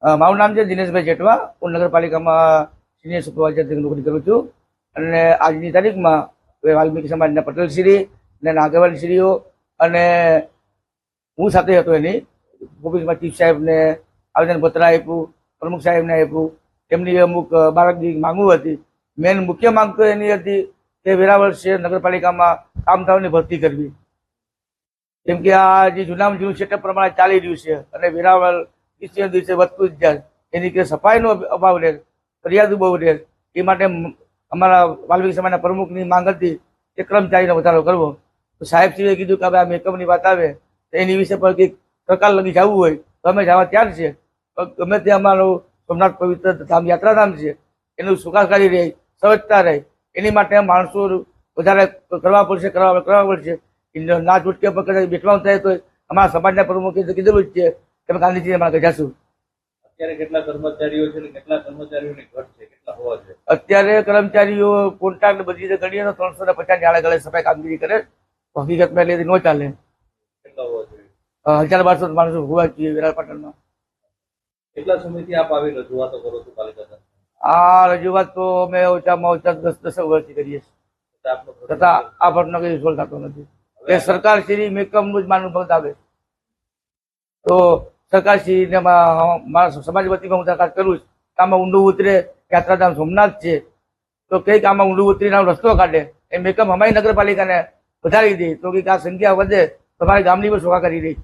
મારું નામ છે દિનેશભાઈ જેઠવા. હું નગરપાલિકામાં સિનિયર સુપરવાઇઝર તરીકે નોકરી કરું છું. અને આજની તારીખમાં વાલ્મીકી સમાજના પટેલશ્રી અને આગેવાનશ્રીઓ અને હું સાથે હતો એની ઓફિસમાં ચીફ સાહેબને આવેદનપત્ર આપ્યું, પ્રમુખ સાહેબને આપ્યું. એમની અમુક બાળકની માંગો હતી. મેન મુખ્ય માંગ તો એની હતી કે વેરાવળ શહેર નગરપાલિકામાં કામદારોની ભરતી કરવી. કેમ કે આ જે જૂનામાં જૂનું સેટઅપ પ્રમાણે ચાલી રહ્યું છે અને વેરાવળ દિવસે દિવસે વધતું જ જાય. એની કે સફાઈનો અભાવ રહે, ફરિયાદો બહુ રહે. એ માટે અમારા વાલ્મીકી સમાજના પ્રમુખની માંગ હતી કે કર્મચારીનો વધારો કરવો. તો સાહેબશ્રીએ કીધું કે હવે આ મેકઅપની વાત આવે તો એની વિશે પણ કંઈક સરકાર લગી જવું હોય તો અમે જવા તૈયાર છે. ગમે તે અમારું સોમનાથ પવિત્ર ધામ યાત્રાધામ છે, એનું સુખાકારી રહે, સ્વચ્છતા રહે, એની માટે માણસો વધારે કરવા પડશે. ના છૂટકે પર કદાચ બેઠવાનું થાય તો અમારા સમાજના પ્રમુખે કીધેલું જ છે કે અમે ગાંધીજી અમારા જશું. અત્યારે કેટલા કર્મચારીઓ છે અને કેટલા કર્મચારીઓની ઘટ છે, કેટલા હોવા જોઈએ? અત્યારે કર્મચારીઓ કોન્ટ્રાક્ટ બધી રીતે ગણીએ તો 350 આડે ગળે સફાઈ કામગીરી કરે. હકીકતમાં એટલે ન ચાલે. કેટલા હોવા જોઈએ? 1200 માણસો હોવા જોઈએ વેરાવળ પાટણમાં. કેટલા સમયથી આપ આવી રજૂઆતો કરો છો પાલિકા? આ રજૂઆત તો અમે ઓછામાં ઓછા 10 વર્ષથી કરીએ છીએ, છતાં આ ભટનો કઈ રિઝોલ્વ થતો નથી. એ સરકાર શ્રી મેકઅપનું જ માનવું બંધ આવે તો સરકાર શ્રીને મારા સમાજ વતીમાં હું દરખાસ્ત કરું છું. આમાં ઊંડું ઉતરે, યાત્રાધામ સોમનાથ છે તો કંઈક આમાં ઊંડું ઉતરીને રસ્તો કાઢે. એ મેકઅપ અમારી નગરપાલિકાને વધારી દે તો કંઈક આ સંખ્યા વધે તો મારી ગામની પણ સુખાકારી રહી.